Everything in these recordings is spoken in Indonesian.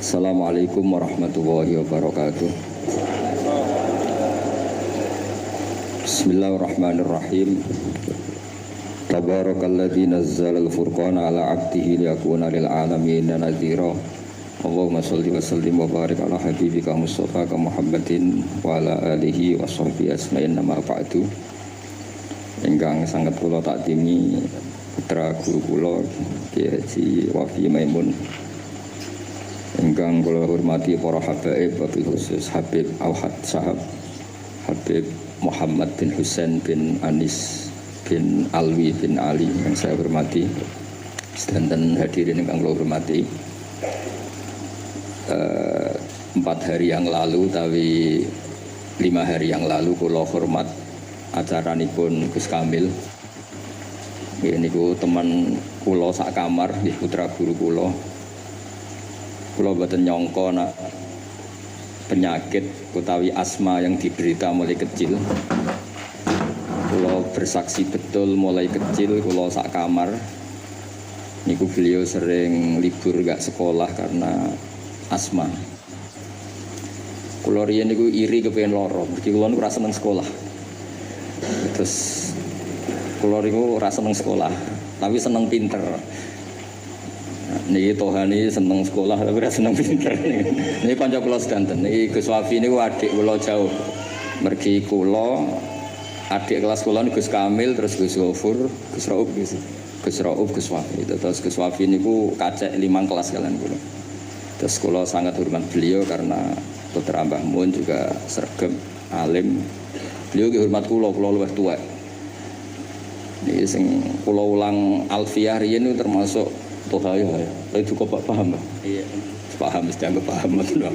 Assalamualaikum warahmatullahi wabarakatuh. Bismillahirrahmanirrahim. Tabarakalladzi nazzala al-furqana ala 'abdihi liyakuna lil 'alamin nadhira. Allahumma shalli wa sallim wa barik ala habibika Mustafa Muhammadin wa ala alihi wa sahbihi asma'in nama ba'du. Ingkang sangat kula takdimi putra guru kula Ki Haji Wafi Maimun. Ingkang kula hormati para habaib, wabil khusus Habib Auhad Sahab, Habib Muhammad bin Husain bin Anis bin Alwi bin Ali yang saya hormati, dan hadirin yang kula hormati. 4 hari yang lalu, tapi 5 hari yang lalu kula hormat acaranipun Gus Kamil. Ini ku teman kula sak kamar, putra guru kula. Kula boten nyangka nak penyakit utawi asma yang diderita mulai kecil. Kula bersaksi betul mulai kecil kula sak kamar niku beliau sering libur gak sekolah karena asma. Kula riyen niku iri kepengin loro, mergi kula niku ora seneng sekolah. Terus kula niku ora seneng sekolah, tapi seneng pinter. Niki tohani seneng sekolah tapi ora seneng pinter. Niki kanca kula sedanten. Niki Gus Wafi niku adik kula jauh. Mergi kula adik kelas kula niku Gus Kamil, terus Gus Gofur, Gus Rauf, Gus Wafi. Terus Gus Wafi niku kacek 5 kelas kalian kula. Terus kula sangat hormat beliau karena putra Mbah Mun juga sregep alim. Beliau ki hormat kula luwih tuwek. Niki sing kula ulang alfiyah riyen niku termasuk tohaya ya. Tapi cukup paham, Pak? Iya. Paham, mesti anggap paham betul.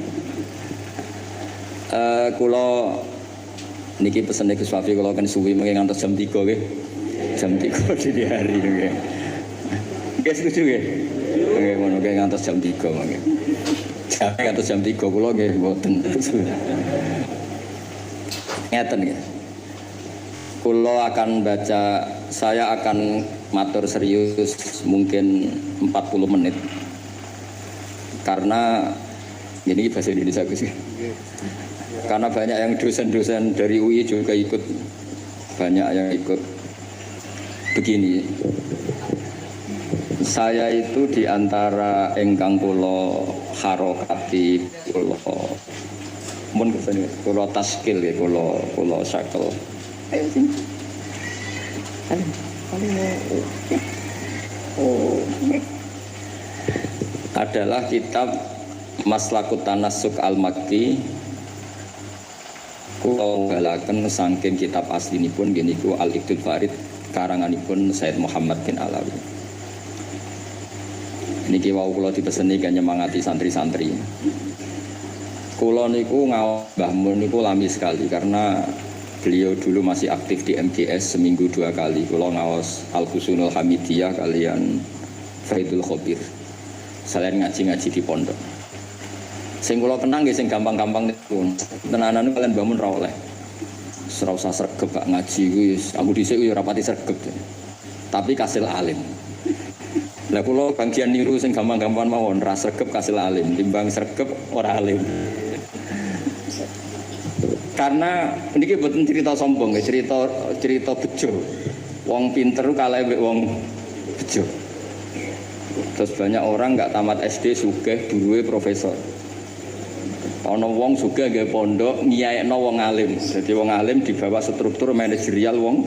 Kula niki pesene Gus Wafi kula kan suwi mengke ngantos jam 3 nggih. Jam 3 dini hari nggih. Nggih setuju nggih? Nggih ngono nggih ngantos jam 3 mangke. Sampai ngantos jam 3 kula nggih mboten. Ngeten nggih. Kula akan baca, saya akan matur serius mungkin 40 menit. Karena ini bahasa Indonesia Gus. Karena banyak yang dosen-dosen dari UI juga ikut, banyak yang ikut. Begini, saya itu diantara engkang kula harokati, kula taskil ya, kula sakel. Ayo sini. Adalah kitab Maslakut Tanassuk Al-Makki. Kula balaken saking kitab aslinipun geniku Al-Iqdul Farid karanganipun Said Muhammad bin Alawi. Niki wau kula dipeseni kan nyemangati santri-santri. Kula niku ngaos Mbah Mun niku lami sekali karena beliau dulu masih aktif di MGS, seminggu 2 kali. Kula ngaos Al-Husunul Hamidiyah kalian Faidul Khobir. Selain ngaji-ngaji di pondok. Sing kula kenang nggih sing gampang-gampang niku. Tenanan kalian bangun ra oleh. Ora usah sregep gak ngaji kuwi. Aku dhisik yo ora pati sregep. Tapi kasil alim. Lah kula bagian niru sing gampang-gampang mawon, ra sregep kasil alim, timbang sregep ora alim. Karena ini bukan cerita sombong, cerita bejo. Wong pinter kalah mbek wong bejo. Terus banyak orang nggak tamat SD sugih duwe profesor. Ana wong sugih nggih pondok nyiyekno wong alim. Jadi wong alim di bawah struktur manajerial wong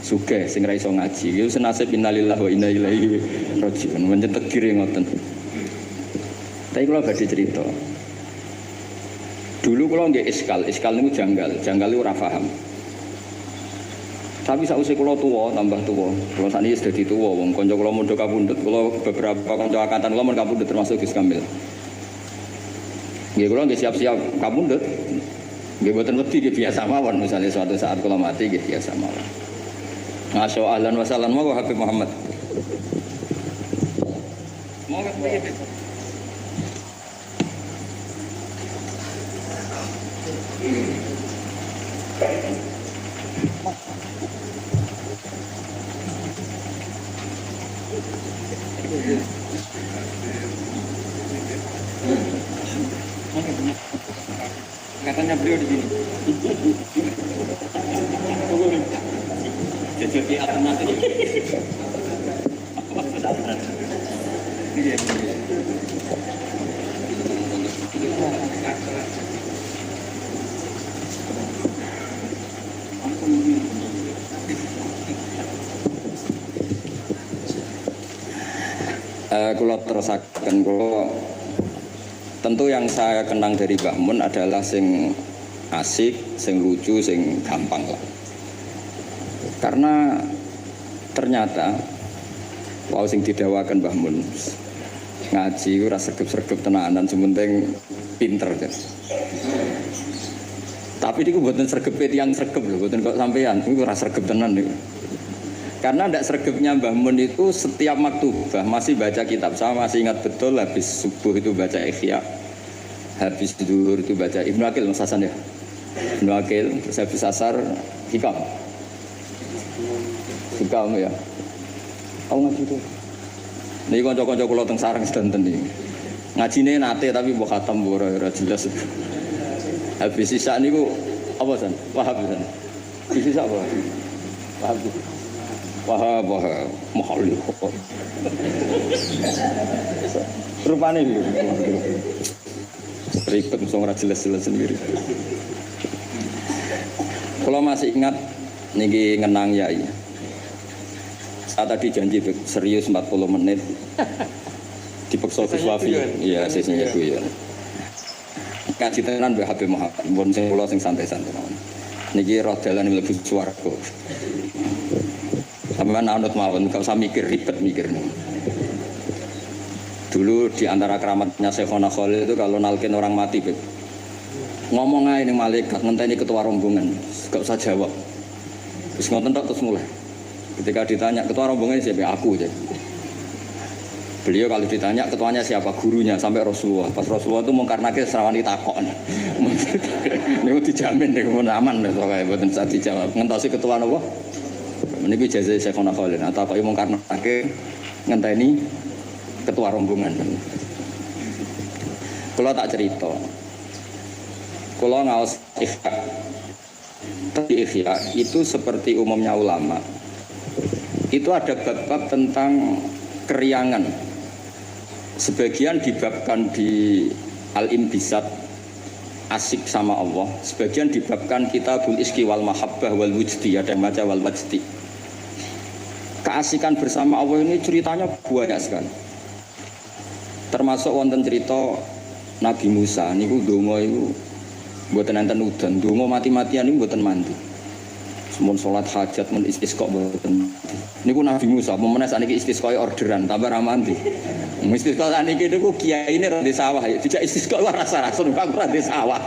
sugih sing ra iso ngaji. Iku senasib innalillahi wa inna ilaihi raji'un. Mencen tegire ngoten. Tapi kula badhe cerita. Dulu kalau nggak iskal niku janggal itu ora paham. Tapi sausé kula tuwa, tambah tuwa. Kula sakniki wis dadi tuwa, wong kanca kula mondok kapundhut. Kula beberapa kanca angkatan kula mon kapundhut termasuk Gus Kamil. Nggih kula nggih siap-siap kapundhut. Nggih mboten wedi nggih biasa mawon, misalnya suatu saat kula mati nggih biasa mawon. Masya ahlan wa sahlan monggo Habib Muhammad. Monggo piye? Katanya beliau di sini. Jadi alternatif. Iya. Kalau terusakan, kalau tentu yang saya kenang dari Mbah Mun adalah sing asik, sing lucu, sing gampang lah. Karena ternyata wow sing didawakan Mbah Mun ngaji ora sregep-sregep tenanan, sementing pinter kan. Tapi niku mboten sregep tiyang sregep lho, mboten kok sampean niku ora sregep tenan niku. Karena tidak sregepnya Mbah Mun itu setiap maktubah masih baca kitab. Saya masih ingat betul habis subuh itu baca Ihya, habis zuhur itu baca Ibnu Aqil Mas Hasan ya. Ibnu Aqil, terus habis asar Hikam. Hikam ya. Aku ngaji itu. Niki kanca-kanca kula teng sareng sedanten iki. Ngajine nate tapi mbok khatam ora jelas. Habis sisa niku apa San? Wahab San. Sisa apa? Wahab. Wahab mahal kok. Rupane iki. Ribet mung ora jelas-jelas sendiri. Kalau masih ingat niki ngenang yai. Saya tadi janji serius 40 menit. Dipeksa Gus Wafi. Iya, sesine ku ya. Kaji tenan Mbah Habib Muhammad. Mun sing kula sing santai-santai mawon. Niki roh dalan mlebu swarga. Sampeyan anut mawon, gak usah mikir ribet mikirnya. Dulu di antara keramatnya Syekhona Khalil itu kalau nalkin orang mati, Beb. Ngomong aja nih malaikat, ngenteni ketua rombongan, gak usah jawab. Terus ngoten tok terus mulai. Ketika ditanya ketua rombongan siapa? Aku aja. Beliau kalau ditanya ketuanya siapa? Gurunya sampai Rasulullah. Pas Rasulullah itu mengkarnake serawani takok. Niku dijamin niku aman lho pokoke mboten usah dijawab. Ngentosi ketua napa? Meniki jazah Syekhona Khalil atau kok imong karena ake ngenteni ketua rombongan. Kalau tak cerita, kalau ngaos Ihya, tapi Ihya itu seperti umumnya ulama, itu ada bab-bab tentang keriangan. Sebagian dibabkan di Al-Imbisat, asik sama Allah. Sebagian dibabkan Kitabul Iski wal Mahabbah wal Wujdi, ada yang baca wal Wajdi. Keasikan bersama Allah ini ceritanya banyak sekali. Termasuk wonten cerita Nabi Musa niku donga iku mboten enten udan, donga mati-matian niku mboten mandi. Semun salat hajat men istisqa mboten. Niku Nabi Musa pemene sakniki istisqa orderan tambah ra mandi. Istisqa sakniki niku kiyaine ra di sawah ya. Dijak istisqa rasa-rasa aku ra di sawah.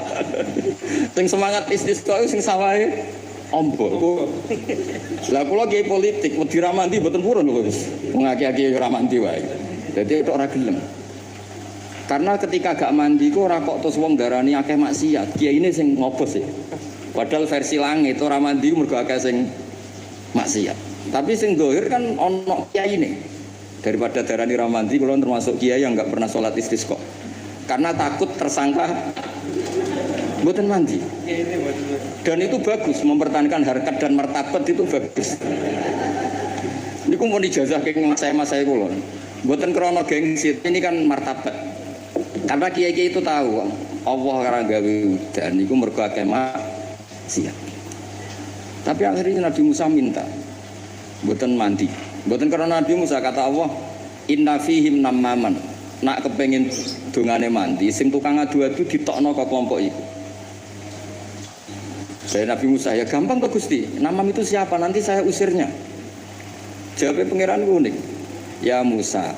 Sing semangat istisqa sing sawahe ombok. Lah kula kiai politik wedi ra mandi mboten purun lho Gus. Wong akeh-akeh ora mandi wae. Dadi tok ora gelem. Karena ketika gak mandi ku ora kok terus wong darani akeh maksiat. Kiyaine sing ngobos ya. Padahal versi langit ora mandi mergo akeh sing maksiat. Tapi sing zahir kan ono kiyaine. Daripada darani ra mandi kula termasuk kiai yang enggak pernah salat istisqa. Karena takut tersangka mboten mandi. Dan itu bagus, mempertahankan harkat dan martabat itu bagus. Ini ku mau dijazah ke mas saya kulon. Mboten krana gengsi, ini kan martabat. Karena kiai-kiai itu tahu Allah karena gawe udan niku mergo akeh maksiat. Tapi akhirnya Nabi Musa minta mboten mandi. Mboten karena Nabi Musa kata Allah, "Inna fihim namaman." Nak kepengin dongane mandi, sing tukang adu-adu ditokno ke kelompok iku. Saya Nabi Musa, ya gampang kok Gusti. Namam itu siapa? Nanti saya usirnya. Jawabnya pangeran unik. Ya Musa,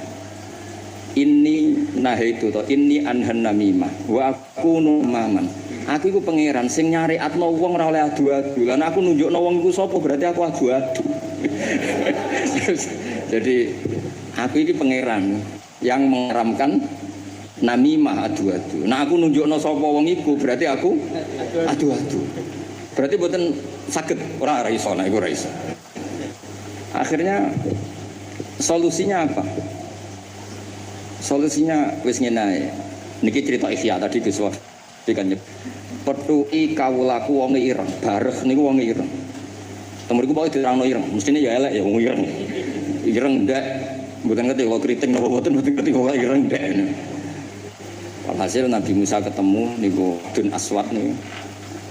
ini nahaitu to, ini anhan namimah. Wa aku numaman. Aku iku pangeran sing nyariatno wong ora oleh adu-adu. Lan aku nunjukno wong iku sapa berarti aku adu-adu. Jadi aku ini pangeran yang mengharamkan namimah adu-adu. Nah aku nunjukno sapa wong iku berarti aku adu-adu. Berarti mboten saged ora iso, nek iku ora iso. Akhirnya solusinya apa? Solusinya wis ngene ae. Niki cerita Ihya tadi Gus Waf kan petuki kawulaku wonge ireng, bareh niku wonge ireng. Temuriku pokoke dirangno ireng, mestine ya elek ya wong ireng. Ireng ndak mboten ngerti kalau kriting napa mboten ngerti kok ireng ndak. Alhasil Nabi Musa ketemu niku Dun Aswad niku.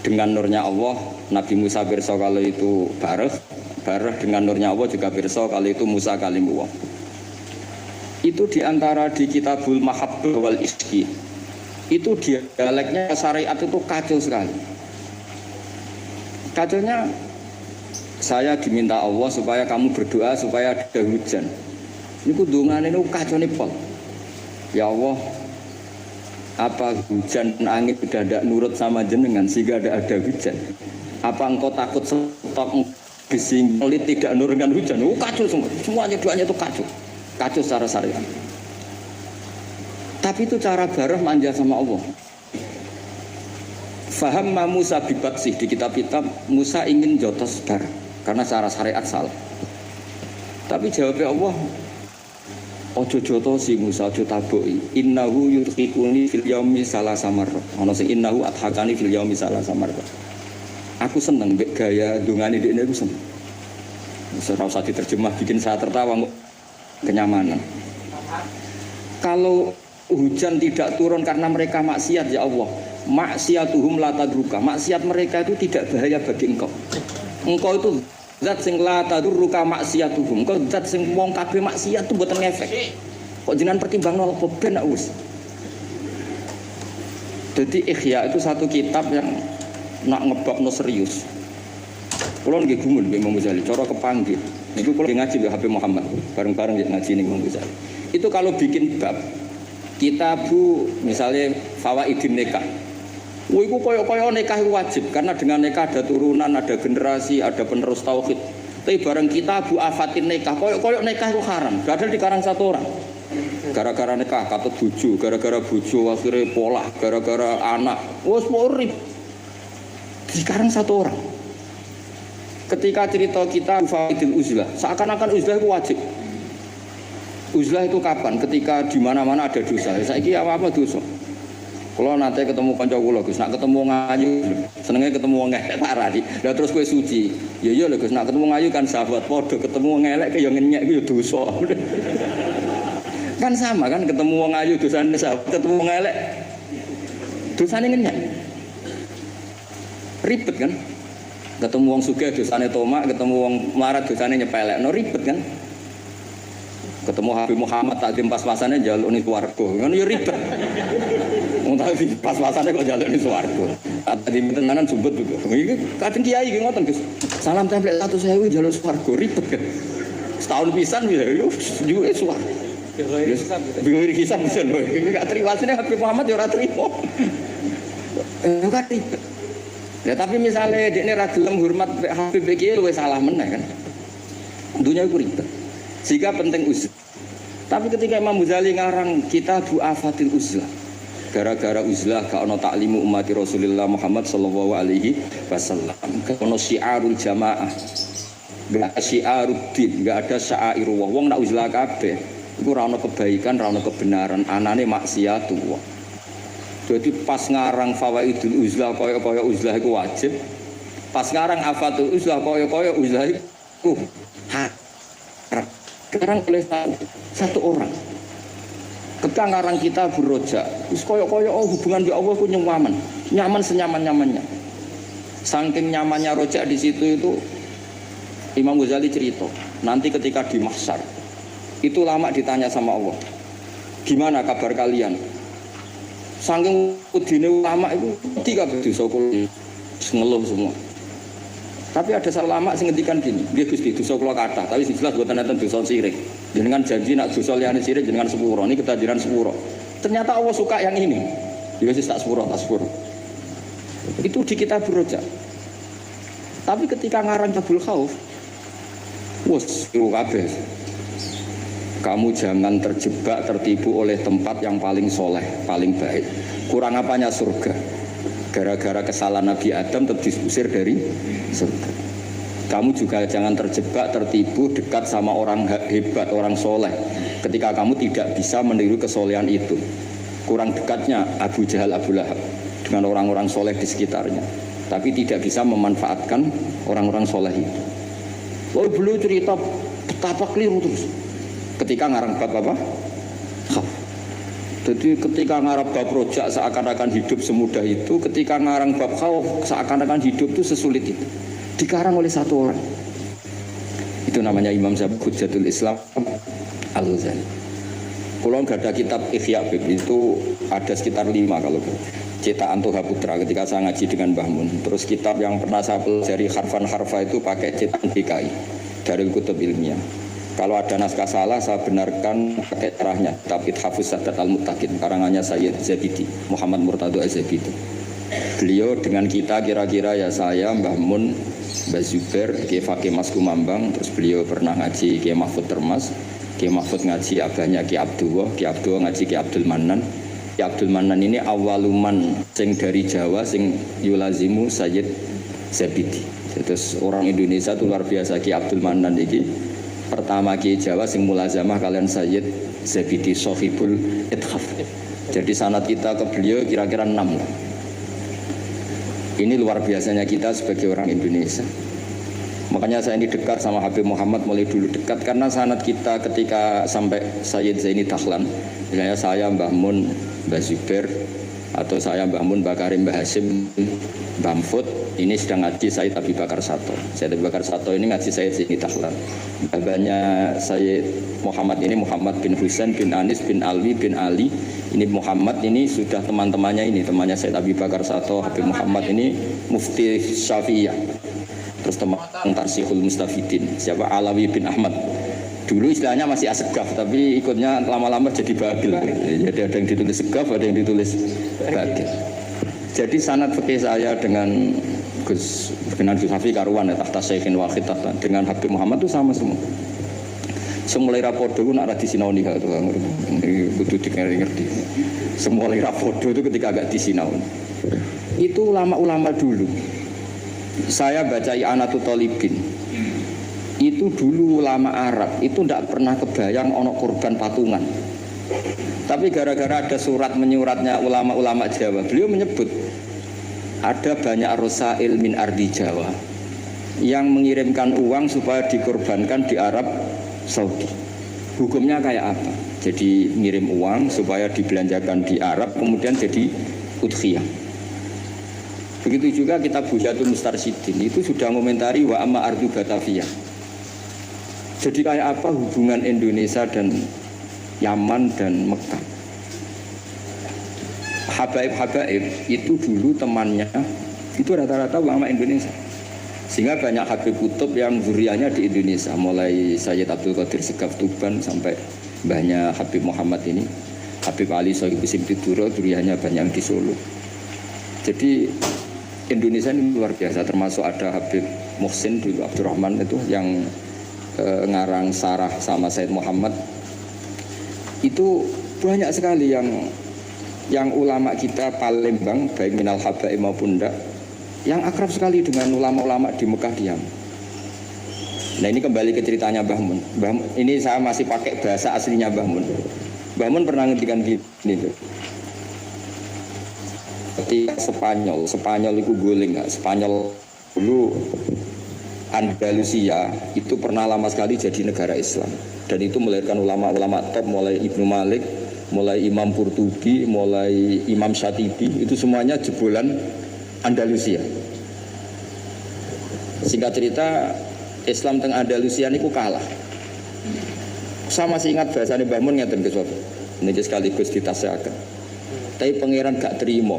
Dengan nurnya Allah, Nabi Musa pirsa kalau itu bareh dengan nurnya Allah juga pirsa kalau itu Musa kalimullah. Itu diantara di Kitabul Mahabbah wal Iski. Itu dialeknya syariat itu kacau sekali. Kacaunya saya diminta Allah supaya kamu berdoa supaya ada hujan. Ini kudungan ini kacau nih pol. Ya Allah, apa hujan dan angin sudah tidak nurut sama jenengan sehingga ada hujan? Apa engkau takut stok bising pelit tidak nurunkan hujan? Kacau semua, semuanya doanya itu kacau secara syariat. Tapi itu cara bareng manja sama Allah. Faham Musa bibatsih di kitab-kitab Musa ingin jotos bareng karena cara syariat salah. Tapi jawabnya Allah, ojo jotosi Musa ojo taboki. Innahu yurhiquni fil yaumi salasa marrah. Ana sing innahu adhakani fil yaumi salasa marrah. Aku seneng mbek gaya dungane dekne aku seneng. Ora usah diterjemah bikin saya tertawa kenyamanan. Kalau hujan tidak turun karena mereka maksiat ya Allah, maksiatuhum la tadruka. Maksiat mereka itu tidak bahaya bagi engkau. Engkau itu zat sing la tadruka maksiatuhum. Engkau zat sing wong kabeh maksiat itu mboten ngefek. Kok jenengan pertimbangno apa ben wis. Jadi Ihya itu satu kitab yang nak ngebabno serius. Kulo nggih gumun mbek Imam Ghazali, cara kepanggih. Niku kulo ngaji mbek Habib Muhammad, bareng-bareng ngaji ning Imam Ghazali. Itu kalau bikin bab kitabu misalnya Fawaidin Nikah. Iku koyo-koyo nikah wajib karena dengan nikah ada turunan, ada generasi, ada penerus tauhid. Tapi bareng kitabu Afatin Nikah, koyo-koyo nikah itu haram. Padahal dikarang satu orang. Gara-gara nikah katut bojo, gara-gara bojo akhirnya polah, gara-gara anak. Wes urip. Dikarang satu orang. Ketika cerita kita Fawaidil Uzlah, seakan-akan uzlah itu wajib. Uzlah itu kapan? Ketika di mana-mana ada dosa. Saiki apa dosa? Kalau nanti ketemu kanca kula Gus, nak ketemu ngayu, senenge ketemu wong elek parani. Lah terus kowe suci. Ya iya lho Gus, nak ketemu ngayu kan sahabat padha, ketemu wong elek ya ngenyek ku ya dosa. Kan sama kan ketemu wong ayu dosane sahabat, ketemu wong elek dosane ngenyek. Ribet kan? Ketemu wong sugih dosane tomak, ketemu wong melarat dosane nyepelek. No ribet kan? Ketemu Habib Muhammad takdim pas-pasannya jaluk ning swarga. Kan ya ribet. Wong takdim pas-pasannya kok jaluk ning swarga. Takdim tenanan sumbut juga. Iki kadang kiai iki ngoten Gus. Salam template 100.000 jaluk swarga ribet kan. Setahun pisan ya yo juwe swarga. Bingung kisah bisa lho. Enggak terima asline Habib Muhammad ya ora trimo. Enggak ribet. Ya tapi misalnya dekne ra gelem hormat Habib iki luwih salah meneh kan. Dunia iku ribet. Sehingga penting uzlah. Tapi ketika Imam Ghazali ngarang Kitabul Afatil Uzlah, gara-gara uzlah gak ono taklimu umat Rasulullah Muhammad sallallahu alaihi wasallam. Gak ono syiarul jamaah. Gak ada syiaruddin, gak ada syairullah. Wong nak uzlah kabeh iku ora ono kebaikan, ora ono kebenaran, anane maksiatullah. Jadi pas ngarang Fawaidul Uzlah kaya-kaya uzlah iku wajib. Pas ngarang Afatul Uzlah kaya-kaya uzlah iku haram. Sekarang oleh satu orang. Ketika ngarang kita beroja, terus koyok-koyok hubungan dengan Allah pun nyaman senyaman-nyamannya. Saking nyamannya rojak di situ itu Imam Ghazali cerita. Nanti ketika di mahsyar, itu lama ditanya sama Allah, gimana kabar kalian? Saking udine ulama itu tiga dosa kulo ngeluh semua. Tapi ada ulama sing ngendikan gini, nggih Gusti dosa kula kathah, tapi sing jelas boten enten dosa sirik. Jenengan janji nak dosa liyane sirik jenengan sepuro, niki ketajiran sepuro. Ternyata Allah suka yang ini. Ya wis tak sepuro. Itu di kitab Rojak. Tapi ketika ngarang Tabul Khauf, wes iku kabeh. Kamu jangan terjebak tertipu oleh tempat yang paling soleh, paling baik. Kurang apanya surga? Gara-gara kesalahan Nabi Adam terdiusir dari surga. Kamu juga jangan terjebak, tertipu dekat sama orang hebat, orang soleh. Ketika kamu tidak bisa meniru kesolehan itu. kurang dekatnya Abu Jahal, Abu Lahab dengan orang-orang soleh di sekitarnya, tapi tidak bisa memanfaatkan orang-orang soleh itu. Lalu beliau cerita betapa keliru terus ketika ngarang bab apa? Khaf. Jadi ketika ngarang bab rojak seakan-akan hidup semudah itu, ketika ngarang bab khauf seakan-akan hidup itu sesulit itu. Dikarang oleh satu orang. Itu namanya Imam Hujjatul Islam Al-Ghazali. Kalau nggak ada kitab Ihya Bib itu ada sekitar 5 kalau cetakan Toha Putra ketika saya ngaji dengan Mbah Mun. Terus kitab yang pernah saya pelajari harfan harfa itu pakai cetakan DKI dari Kutub Ilmiah. Kalau ada naskah salah saya benarkan pakai caranya. Kitab Ithafus Sadat Al-Muttaqin karangannya Sayyid Zabidi, Muhammad Murtado Az-Zabidi. Beliau dengan kita kira-kira ya saya, Mbah Mun, Mbah Zubair, Kiai Fakih Mas Kumambang, terus beliau pernah ngaji Kiai Mahfud Termas, Kiai Mahfud ngaji abahnya Kiai Abdullah ngaji Kiai Abdul Manan. Kiai Abdul Manan ini awaluman sing dari Jawa sing yulazimu Sayyid Zabidi. Terus orang Indonesia itu luar biasa. Kiai Abdul Manan ini pertama Kiai Jawa sing mulazamah kalian Sayyid Zabidi Sohibul Ithaf. Jadi sanad kita ke beliau kira-kira 6. Ini luar biasanya kita sebagai orang Indonesia. Makanya saya ini dekat sama Habib Muhammad mulai dulu dekat karena sanad kita ketika sampai Sayyid Zaini Dahlan, misalnya saya Mbah Mun, Mbah Zubair, atau saya Mbah Mun, Mbah Karim, Mbah Hasim, Mbah Mfud, ini sedang ngaji Sayyid Abi Bakar Sato. Sayyid Abi Bakar Sato ini ngaji Sayyid Zaini Dahlan. Abahnya Sayyid Muhammad ini Muhammad bin Husain bin Anis bin Alwi bin Ali. Ini Muhammad ini sudah teman-temannya ini, temannya Sayyid Abi Bakar Sato, Habib Muhammad ini Mufti Syafi'iyah. Terus teman Tarsihul Mustafidin, siapa Alawi bin Ahmad. Dulu istilahnya masih Asegaf, tapi ikutnya lama-lama jadi Babil. Jadi ada yang ditulis Segaf, ada yang ditulis Babil. Jadi sanad fikih saya dengan Gus Hafi karuan ya, tahta Syekhin Wahid tahta dengan Habib Muhammad itu sama semua. Semulai rapodo nak ada di sinau nih tuh, butuh ngerti. Semulai rapodo itu ketika agak di sinau. Itu ulama-ulama dulu. Saya baca I'anatul Talibin. Itu dulu ulama Arab itu tidak pernah kebayang ono korban patungan. Tapi gara-gara ada surat menyuratnya ulama-ulama Jawa, beliau menyebut ada banyak rosail min ardi Jawa yang mengirimkan uang supaya dikorbankan di Arab Saudi. Hukumnya kayak apa? Jadi ngirim uang supaya dibelanjakan di Arab kemudian jadi udhiyah. Begitu juga kitab Buhyatul Mustarsyidin itu sudah komentari wa amma ardu Batavia. Jadi kayak apa hubungan Indonesia dan Yaman dan Mekah. Habaib-habaib itu dulu temannya itu rata-rata ulama Indonesia. Sehingga banyak Habib Kutub yang zurianya di Indonesia, mulai Sayyid Abdul Qadir Segaf Tuban sampai banyak Habib Muhammad ini, Habib Ali Sohib Simtiduro, zurianya banyak di Solo. Jadi Indonesia ini luar biasa, termasuk ada Habib Muhsin dulu Abdurrahman itu yang ngarang sarah sama Sayyid Muhammad. Itu banyak sekali yang ulama kita Palembang baik minal habaib maupun enggak yang akrab sekali dengan ulama-ulama di Mekah diam. Nah ini kembali ke ceritanya Mbah Mun. Ini saya masih pakai bahasa aslinya Mbah Mun. Mbah Mun pernah ngendikan gini tuh. Ketika Spanyol itu guling, Spanyol dulu Andalusia itu pernah lama sekali jadi negara Islam dan itu melahirkan ulama-ulama top mulai Ibnu Malik, mulai Imam Qurtubi, mulai Imam Syatibi, itu semuanya jebolan Andalusia. Singkat cerita Islam teng Andalusia niku kalah. Saya masih ingat bahasane Mbah Mun ngeten Gus. Niki sekaligus ditasehaken. Tapi pangeran gak terima.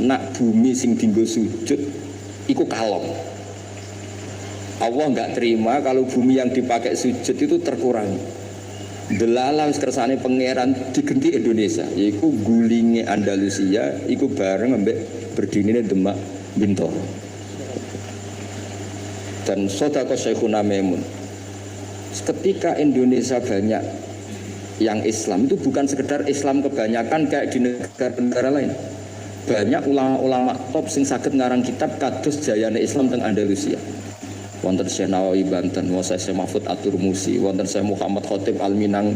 Nak bumi sing dienggo sujud iku kalong. Allah gak terima kalau bumi yang dipakai sujud itu terkurangi. Delala wis kersane pangeran digenti Indonesia, yaiku gulinge Andalusia iku bareng ambek berdinine Demak Bintoro. Dan Sodako Syekhuna Maimun. Ketika Indonesia banyak yang Islam itu bukan sekedar Islam kebanyakan kayak di negara-negara lain. Banyak ulama-ulama top sing saged ngarang kitab kados jayane Islam teng Andalusia. Wonten Syekh Nawawi Banten, wonten Syekh Mahfud At-Turmusi, wonten Syekh Muhammad Khotib Al-Minang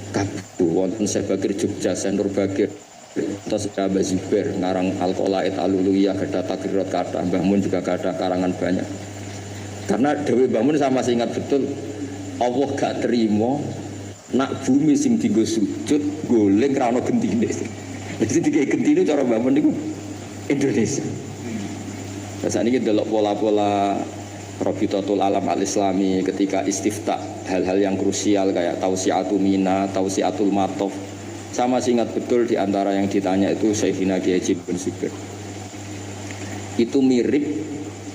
Kabu, wonten Syekh Bakir Jogja, Syekh Nur Bakir Terus Abah Zubair ngarang Al-Qolaid Al-Uluyah, gada Takrirat kata, Mbah Mun juga gada karangan banyak. Karena Dewi Mbah Mun sama masih ingat betul, Allah gak terima nak bumi sing dienggo sujud goleng ra ono gentine. Jadi tiga gentine cara Mbah Mun niku Indonesia. Biasanya kita delok pola-pola Rabitatul Alam Al-Islami ketika istiftah hal-hal yang krusial kayak Tausiatul Mina, Tausiatul Matof. Sama sih ingat betul di antara yang ditanya itu Syekhina Kiai Haji bin Zubair. Itu mirip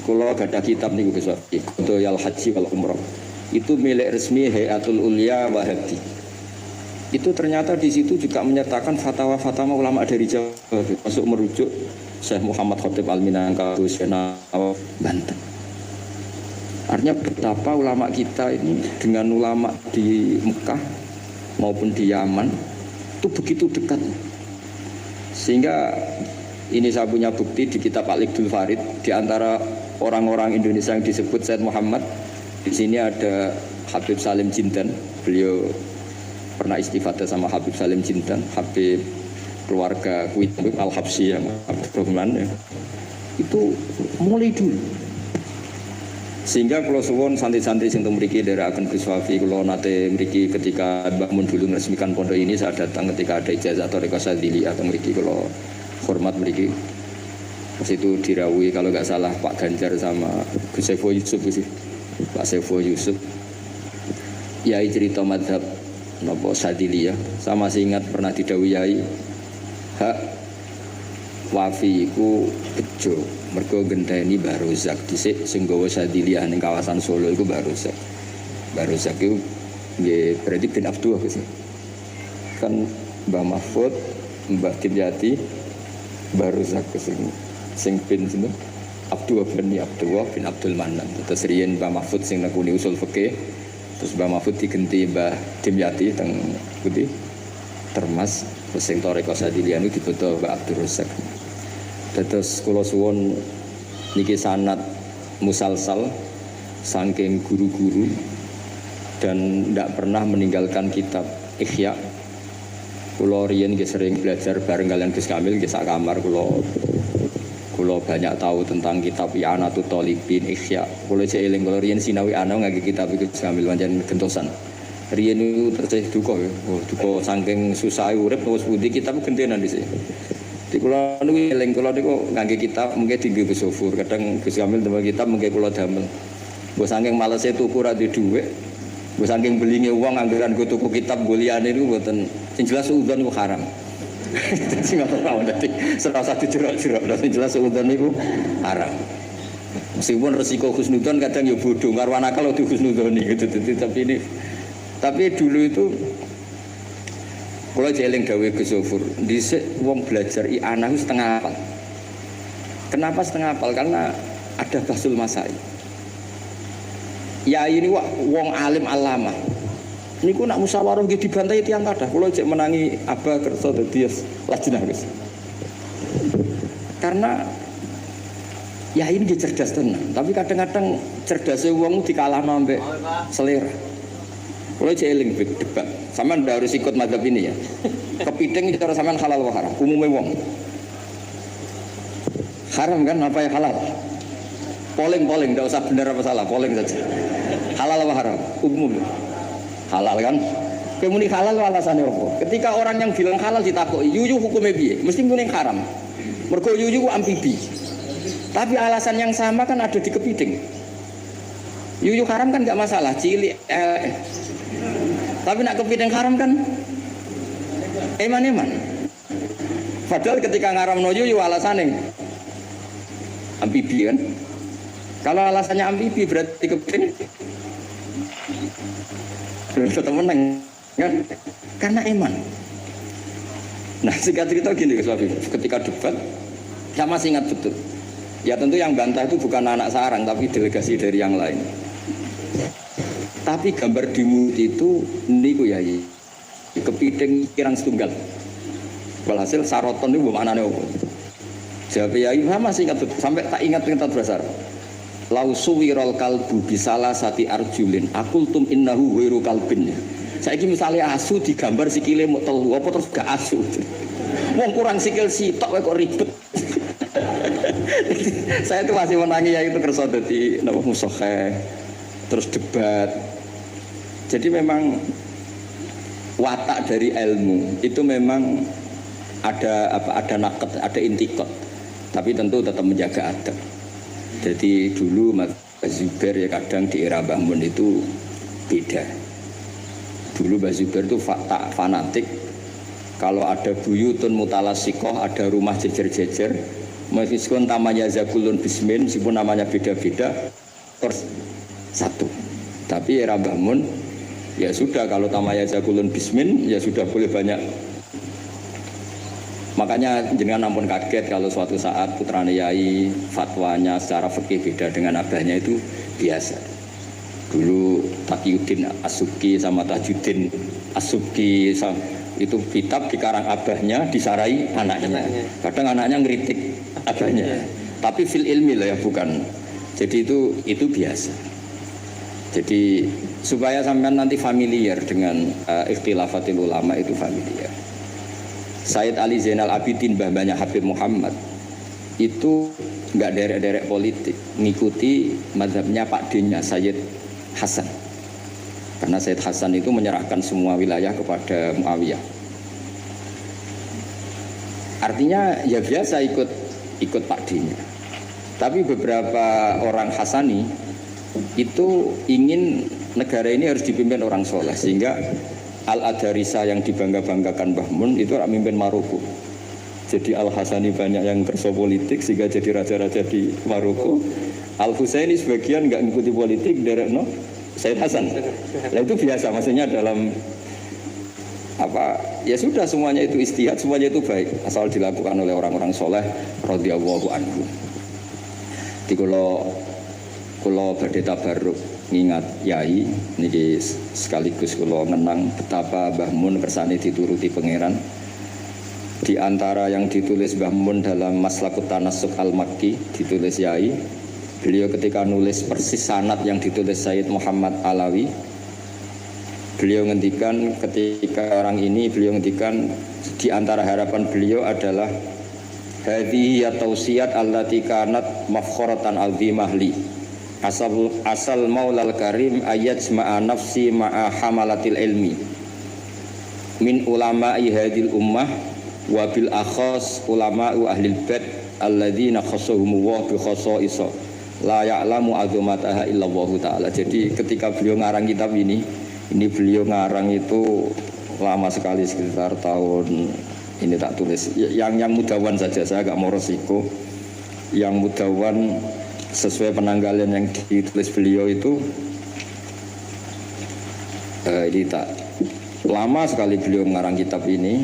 kalau ada kitab nih Gus Wafi, Qudayal Haji wal Umrah. Itu milik resmi Hayatul Ulya Wahabi. Itu ternyata di situ juga menyertakan fatwa-fatwa ulama dari Jawa, masuk merujuk Syekh Muhammad Khatib Al-Minangkabau Senawa Banten. Artinya betapa ulama kita ini dengan ulama di Mekah maupun di Yaman itu begitu dekat. Sehingga ini saya punya bukti di kitab Al-Iqdul Farid, di antara orang-orang Indonesia yang disebut Said Muhammad. Di sini ada Habib Salim Jindan, beliau pernah istifadah sama Habib Salim Jindan, Habib keluarga Kuwait Al-Habsyi yang Abdurrahman ya. Itu mulai dulu. Sehingga kalau suwon santri-santri sing teng mriki ndherekaken Gus Wafi, kula nate mriki ketika Mbah Mun dulu meresmikan pondok ini, saya datang ketika ada ijazah Thariqah Sadziliyah teng mriki, kula hormat mriki. Pas itu dirawuhi kalau nggak salah Pak Ganjar sama Gus Saiful Yusuf sih. Pak Saiful Yusuf. Yai cerita mazhab napa Sadziliyah. Saya masih ingat pernah didhawuhi Yai, hak Wafi iku bejo mergo genteni Mbah Rozak dhisik sing gawa Sadziliyah ning kawasan Solo iku Mbah Rozak. Mbah Rozak iku nggih berarti bin Abdullah sih. Kan Mbah Mahfud, Mbah Dimyati, Mbah Rozak sing bin sinten? Abdullah bin Abdul Manan. Terus riyen Mbah Mahfud sing nekuni usul fikih, terus Mbah Mahfud digenti Mbah Dimyati teng Putih Termas, terus sing Thariqah Sadziliyah niku dibeto Mbah Abdul Rozak. Terus kula suwun niki sanad musalsal saking guru-guru dan tidak pernah meninggalkan kitab Ihya. Kula riyen nggih sering belajar bareng kalian Gus Kamil nggih sak kamar kula banyak tahu tentang kitab I'anatul Thalibin Ihya. Kula cek eling kula riyen sinau ana ngangge kitab iku Gus Kamil pancen gentosan. Riyen niku terus duka ya. Duka saking susah urip terus pundi kitab gentenan dhisik. Di kula niku eling kula niku ngangge kitab mungkin tinggi Gus Sofur, kadang Gus Kamil damel kitab mungkin kula damel. Mbok saking malese tuku ra duwe dhuwit. Mbok saking belinge wong anggaran go tuku kitab go liyane niku mboten sing jelas udzon niku haram. Sing ngono wae dadi serasa dijerok-jerok, sing jelas udzon niku haram. Meskipun resiko husnudzon kadang ya bodoh, karo akal kudu husnudzon gitu. Tapi dulu itu kalau jeling gawe Gus Sofur, dhisik wong belajar i'anah setengah hafal. Kenapa setengah hafal? Karena ada basul masai. Ya ini wong alim alama. Niku nak musyawarah nggih dibantai tiyang kathah. Kula cek menangi Abah kersa dadi lajnah Gus. Karena ya ini dia cerdas tenan, tapi kadang-kadang cerdasnya wong dikalahno ambek selera. Kalau jeeling debat, sampean ndak harus ikut mazhab ini ya. Kepiting cara sampean halal wa haram, umumnya wong. Haram kan apa yang halal? Polling, ndak usah benar apa salah, polling saja. Halal wa haram, umum. Halal kan? Kemudian halal alasannya apa? Ketika orang yang bilang halal ditakoki, yuyu hukumnya piye? Mesti muni haram. Mergo yuyu amfibi. Tapi alasan yang sama kan ada di kepiting. Yuyu haram kan enggak masalah, cilik tapi nak kepiting haram kan eman. Padahal ketika ngaram noyo yo alasannya amfibi kan. Kalau alasannya amfibi berarti kepiting tetap menang kan? Karena eman. Nah singkat cerita gini Gus Wafi, ketika debat saya masih ingat betul. Ya tentu yang bantah itu bukan anak sarang tapi delegasi dari yang lain. Tapi gambar di mulut itu niku ya kepiting kirang setunggal. Walhasil saroton itu maknane apa? Jawab ya masih ingat sampai tak ingat bahasa Arab. Lau suwirol kalbu bisalah sati arjulin akultum innahu wiru kalbin. Saiki misalnya asu digambar sikile mau telu apa terus gak asu. Wong kurang sikil sitok kok ribet. Saya tuh masih menangi ya itu kerso dadi napa musohe terus debat. Jadi memang watak dari ilmu itu memang ada naket, ada intikot. Tapi tentu tetap menjaga adab. Jadi dulu Mas Zubair ya kadang di era Mbah Mun itu beda. Dulu Mbah Zubair itu fanatik. Kalau ada buyutun mutalasikoh, ada rumah jejer-jejer, meskipun namanya Zakulun Bismin, meskipun namanya beda-beda, terus satu. Tapi era Mbah Mun, ya sudah kalau namanya Zakulun Bismin, ya sudah boleh banyak. Makanya jenengan ampun kaget kalau suatu saat putrane yai fatwanya secara fikih beda dengan abahnya itu biasa. Dulu Taqiyuddin As-Subki sama Tajuddin As-Subki itu kitab dikarang abahnya disarai anaknya. Kadang anaknya ngeritik abahnya. Tapi fil ilmi lah ya bukan. Jadi itu biasa. Jadi supaya sampean nanti familiar dengan ikhtilafatil ulama itu familiar. Sayyid Ali Zainal Abidin mbah-mbahnya Habib Muhammad itu enggak derek-derek politik, ngikuti mazhabnya Pak D-nya Sayyid Hasan. Karena Sayyid Hasan itu menyerahkan semua wilayah kepada Muawiyah. Artinya ya biasa ikut Pak D-nya. Tapi beberapa orang Hasani itu ingin negara ini harus dipimpin orang soleh, sehingga Al-Adarisa yang dibangga-banggakan Mbah Mun itu orang mimpin Maroko. Jadi Al-Hasani banyak yang kerso politik sehingga jadi raja-raja di Maroko. Al-Husaini sebagian nggak ngikuti politik, derek no Sayyid Hasan. Nah itu biasa, maksudnya dalam apa ya sudah semuanya itu istihad, semuanya itu baik asal dilakukan oleh orang-orang soleh radhiyallahu anhu. Di kalau badhe tabarruk ngingat yai niki sekaligus kula ngenang betapa Mbah Mun kersane dituruti pangeran. Di antara yang ditulis Mbah Mun dalam Maslakut Tanassuk Al-Makki ditulis yai, beliau ketika nulis persis sanad yang ditulis Sayyid Muhammad Alawi, beliau ngendikan ketika orang ini beliau ngendikan di antara harapan beliau adalah hadhihi tausiyat allati kanat mafkhoratan azimah li asal maulal karim ayat ma'a nafsi ma'a hamalatil ilmi min ulama'i hadil ummah wa bil akhas ulama'u ahlil bait alladzina khassahumullah bi khassa'isa la ya'lamu azamataha illallahu ta'ala. Jadi ketika beliau ngarang kitab ini beliau ngarang itu lama sekali, sekitar tahun ini tak tulis yang mudawan saja, saya agak mau resiko yang mudawan sesuai penanggalan yang ditulis beliau itu ini tak lama sekali beliau mengarang kitab ini.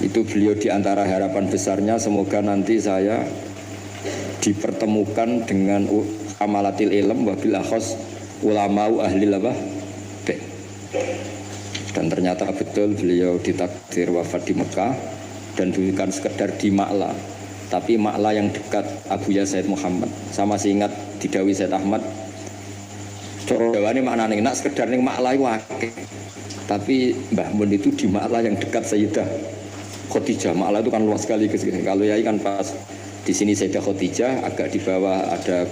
Itu beliau diantara harapan besarnya semoga nanti saya dipertemukan dengan amalatil ilm wabil akhos ulama'u ahlil apa dan ternyata betul beliau ditakdir wafat di Mekah dan bukan sekedar di Ma'la, tapi Ma'la yang dekat Abuya Said Muhammad. Sama masih ingat didawi Said Ahmad coro Jawa ini maknanya nak sekedar ning Ma'la itu akeh, tapi Mbah Mun itu di Ma'la yang dekat Sayyidah Khadijah. Ma'la itu kan luas sekali. Kalau yai kan pas di sini Sayyidah Khadijah, agak di bawah ada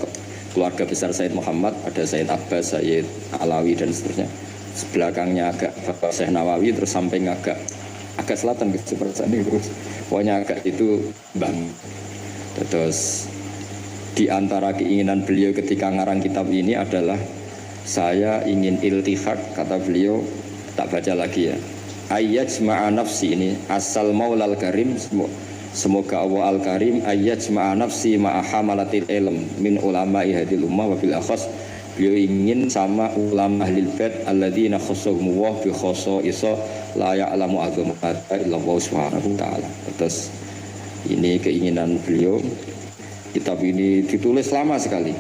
keluarga besar Said Muhammad, ada Said Abbas, Said Alawi dan seterusnya. Sebelakangnya agak Bapak Syekh Nawawi, terus samping agak selatan seperti ini, terus pokoknya agak itu Bang. Terus di antara keinginan beliau ketika ngarang kitab ini adalah saya ingin iltihaq, kata beliau, tak baca lagi ya, ayyajma'a nafsi, ini asal maulal karim, semoga Allah al-karim ayyajma'a nafsi ma'a hamalatil ilm min ulama'i hadil ummah wa bil akhas. Beliau ingin sama ulama ahlil bait alladzina khassahumullah bi khassa'isa la ya'lamu azamata illallah subhanahu wa ta'ala. Terus ini keinginan beliau. Kitab ini ditulis lama sekali.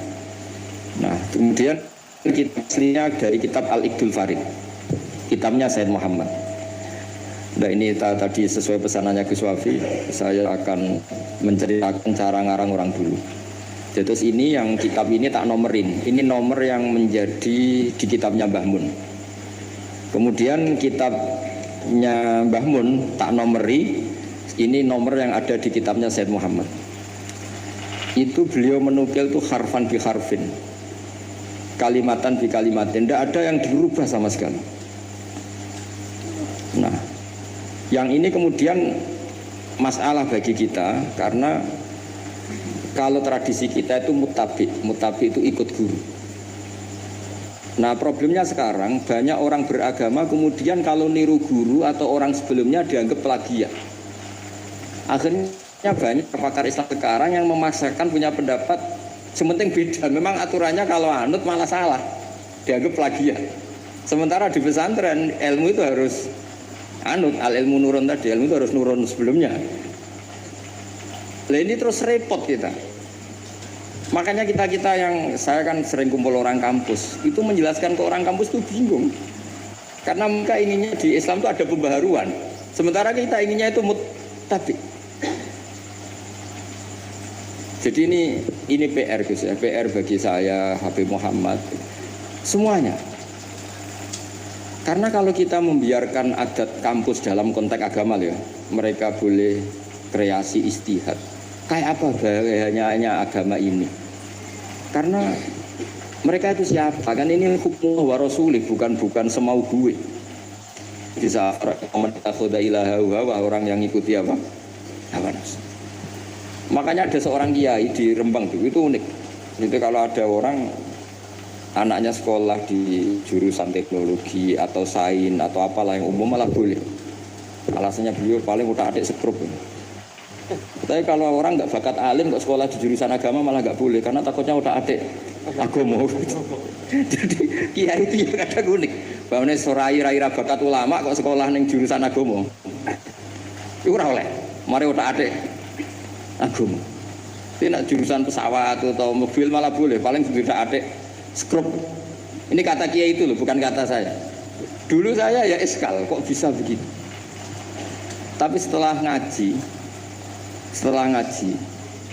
Nah, kemudian kitab aslinya dari kitab Al-Iqdul Farid, kitabnya Said Muhammad. Nah, ini tadi sesuai pesanannya Gus Wafi, saya akan menceritakan cara ngarang orang dulu. Terus ini yang kitab ini tak nomerin, ini nomor yang menjadi di kitabnya Mbah Mun. Kemudian kitab Mbah Mun tak nomori, ini nomor yang ada di kitabnya Said Muhammad. Itu beliau menukil tuh harfan bi harfin, kalimatan bi kalimatin, tidak ada yang dirubah sama sekali. Nah, yang ini kemudian masalah bagi kita, karena kalau tradisi kita itu mutabi itu ikut guru. Nah, problemnya sekarang banyak orang beragama kemudian kalau niru guru atau orang sebelumnya dianggap plagiat. Akhirnya banyak pakar Islam sekarang yang memaksakan punya pendapat sementing beda. Memang aturannya kalau anut malah salah, dianggap plagiat. Sementara di pesantren ilmu itu harus anut, al ilmu nurun tadi, ilmu itu harus nurun sebelumnya. Nah, ini terus repot kita. Makanya kita yang saya kan sering kumpul orang kampus, itu menjelaskan ke orang kampus itu bingung. Karena mereka inginnya di Islam itu ada pembaharuan, sementara kita inginnya itu mutabi. Jadi ini PR Gus ya, PR bagi saya, Habib Muhammad, semuanya. Karena kalau kita membiarkan adat kampus dalam konteks agama ya, mereka boleh kreasi istihad. Kayak apa bahayanya agama ini? Karena mereka itu siapa? Kan ini hukum wa rasulih, bukan semau gue. Bisa orang yang ikuti apa? Hawa nafsu. Makanya ada seorang kiai di Rembang itu unik. Itu kalau ada orang anaknya sekolah di jurusan teknologi atau sains atau apalah yang umum malah boleh. Alasannya beliau paling udah adik sekrup. Tapi kalau orang nggak bakat alim kok sekolah di jurusan agama malah nggak boleh karena takutnya udah adik agama. Jadi kiai itu yang ada unik. Bahwa sorai raira bakat ulama kok sekolah neng jurusan agama. Itu ora oleh. Mari udah adik agama. Tidak jurusan pesawat atau mobil malah boleh. Paling sudah adik skrup. Ini kata kiai itu loh, bukan kata saya. Dulu saya ya eskal kok bisa begitu. Tapi setelah ngaji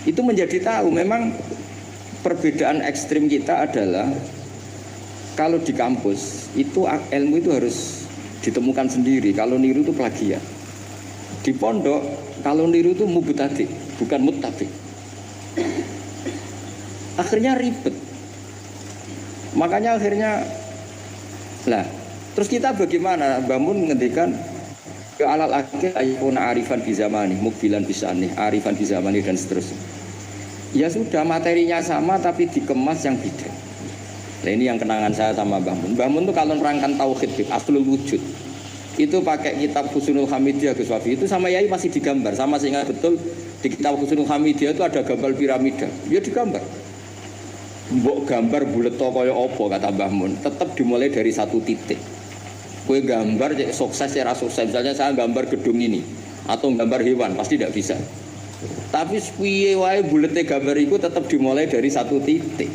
itu menjadi tahu memang perbedaan ekstrim kita adalah kalau di kampus itu ilmu itu harus ditemukan sendiri, kalau niru itu plagiat. Di pondok kalau niru itu mubtadi, bukan muttabi. Akhirnya ribet. Makanya akhirnya terus kita bagaimana? Bangun menghentikan ke alal akhir ayuna arifan di zamani, mukbilan bisani, arifan di zamani dan seterusnya. Ya sudah materinya sama tapi dikemas yang beda. Nah ini yang kenangan saya sama Mbah Mun. Mbah Mun itu kalau nerangkan tauhid, aslul wujud, itu pakai kitab Husnul Hamidiyah Gus Wafi. Itu sama Yai masih digambar, sama saya ingat betul di kitab Husnul Hamidiyah itu ada gambar piramida. Ya digambar. Mbok gambar bulet kaya apa kata Mbah Mun, tetap dimulai dari satu titik. Kue gambar sukses ya sukses, misalnya saya gambar gedung ini atau gambar hewan pasti tidak bisa. Tapi piye wae bulete gambar itu tetap dimulai dari satu titik.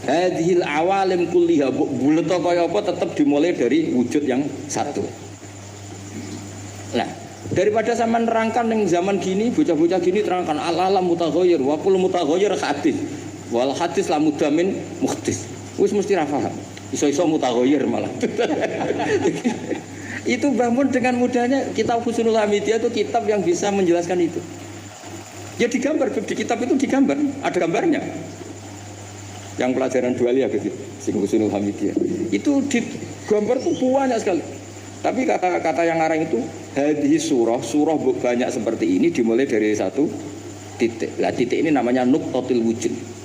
Hadhil awalim kulliha bulet kaya apa tetap dimulai dari wujud yang satu. Nah, daripada sama nerangkan yang zaman gini bocah-bocah gini terangkan al-alam mutaghayyir wa kullu mutaghayyir hadis. Wal hadis la mudamin muhdis. Wis mesti ra paham. Iso-iso mutaghayyir malah. Itu bangun dengan mudahnya kitab Husnul Hamidiyah itu kitab yang bisa menjelaskan itu. Ya digambar di kitab itu digambar, ada gambarnya. Yang pelajaran dualia gitu, sing Husnul Hamidiyah. Itu digambar tuh banyak sekali. Tapi kata yang ngarang itu hadhihi surah banyak seperti ini dimulai dari satu titik. Lah titik ini namanya nuqtatul wujud.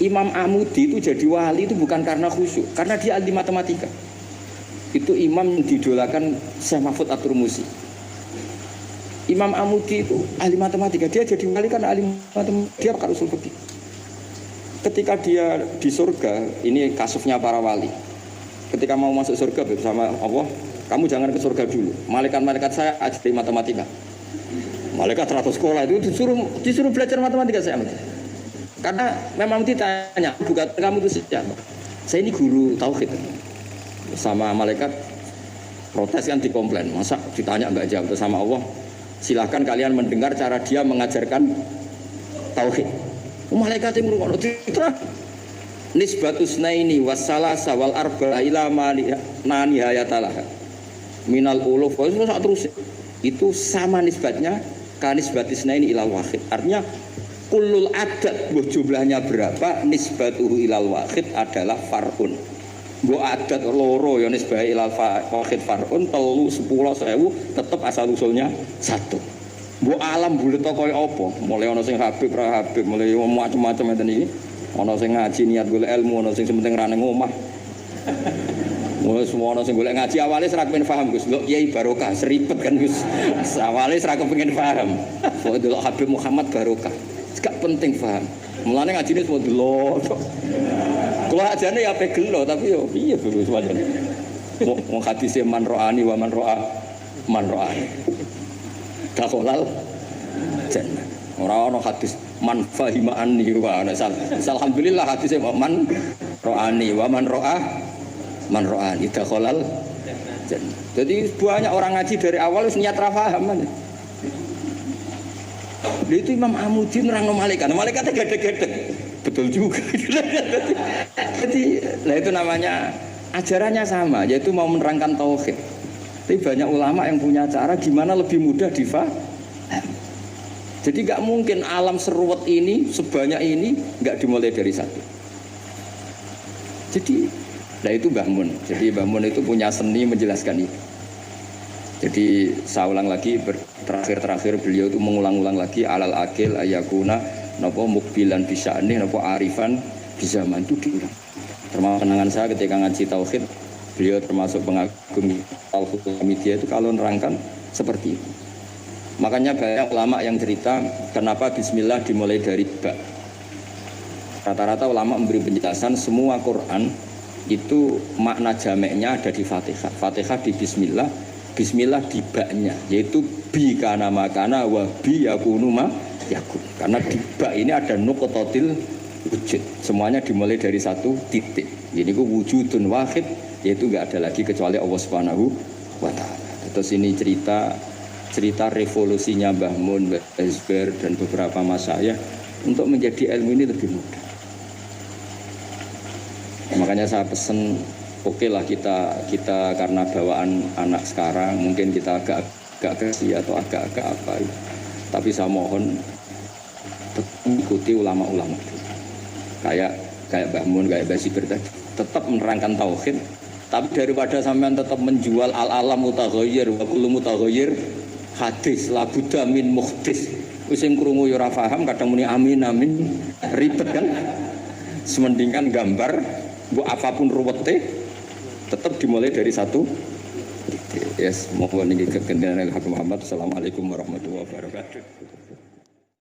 Imam Amudi itu jadi wali itu bukan karena khusyuk, karena dia ahli matematika. Itu imam yang didolakan Syekh Mahfud At-Turmusi. Imam Amudi itu ahli matematika, dia jadi wali karena ahli matematika, dia pakar usul fikih. Ketika dia di surga, ini kasusnya para wali. Ketika mau masuk surga bersama Allah, kamu jangan ke surga dulu. Malaikat-malaikat saya ajari matematika. Malaikat 100 sekolah itu disuruh belajar matematika saya. Karena memang ditanya, bukan kamu itu siapa? Saya ini guru tauhid. Sama malaikat protes kan dikomplain. Masa ditanya enggak jawab sama Allah? Silahkan kalian mendengar cara dia mengajarkan tauhid. Malaikat yang ngurung itu nisbatus naini wassalasa wal arba'a ila ma nihayatalah. minal uluf itu terus itu sama nisbatnya kanisbatisna ini ilal wahid. Artinya kullul adat jumlahnya berapa nisbatuhu ilal wahid adalah far'un. Mbok adat loro ya nisbah ilal wahid far'un 3 10 1000 tetap asal usulnya 1. Mbok alam bulet kaya apa? Mulai ana sing Habib ra Habib, mulai macam-macam ngeten iki. Ana sing ngaji niat golek ilmu, ana sing penting ra nang omah. Wes semua sing golek ngaji awale ora kepen paham Gus. Lho kiai barokah seribet kan Gus. Awale ora kepen paham. Kok delok Habib Muhammad barokah. Gak penting paham. Mulane ngajine semua delok. Kula ajane ya ape gelo tapi yo piye Gus wajan. Wong hadise man ro'ani wa man ro'ani. Dakolal jannah. Ora ana hadis man fahima anni wa ana alhamdulillah hadise man ro'ani wa man ro'ani dakolal jannah. Jadi banyak orang ngaji dari awal wis niat ra paham. Itu Imam Amuddin nerangno malaikatnya gede-gede. Betul juga. Jadi nah itu namanya ajarannya sama, yaitu mau menerangkan tauhid. Tapi banyak ulama yang punya cara gimana lebih mudah difaham. Jadi nggak mungkin alam seruwet ini sebanyak ini nggak dimulai dari satu. Jadi, nah itu Mbah Mun. Jadi Mbah Mun itu punya seni menjelaskan itu. Jadi saya ulang lagi terakhir beliau itu mengulang-ulang lagi alal akil ayakuna napa mukbilan bisa nih napa arifan bisa itu diulang. Termasuk kenangan saya ketika ngaji tauhid, beliau termasuk pengagum tauhid media itu kalau nerangkan seperti itu. Makanya banyak ulama yang cerita kenapa bismillah dimulai dari ba. Rata-rata ulama memberi penjelasan semua Quran itu makna jameknya ada di Fatihah. Fatihah di bismillah, bismillah di ba-nya, yaitu bi kana makana wa bi yakunu ma yakun. Karena di ba ini ada nuqtatil wujud. Semuanya dimulai dari satu titik. Ini ku wujudun wahid, yaitu enggak ada lagi kecuali Allah Subhanahu wa taala. Terus ini cerita revolusinya Mbah Mun, Mbah Esber dan beberapa masyayikh untuk menjadi ilmu ini lebih mudah. Makanya saya pesen oke lah kita karena bawaan anak sekarang mungkin kita agak kasih atau agak apa ya. Tapi saya mohon ikuti ulama-ulama kayak Mbah Mun, kayak Mbah Sibir tadi tetap menerangkan tauhid, tapi daripada sampean tetap menjual al-alam mutaghayyir wa kullu mutaghayyir hadis la budda min muhdis wis sing krungu ya ora paham kadang muni amin ribet kan. Semendingan gambar mbok apapun ruwete tetap dimulai dari satu. Yes, mohon ini kegendean Habib Muhammad. Assalamualaikum warahmatullahi wabarakatuh.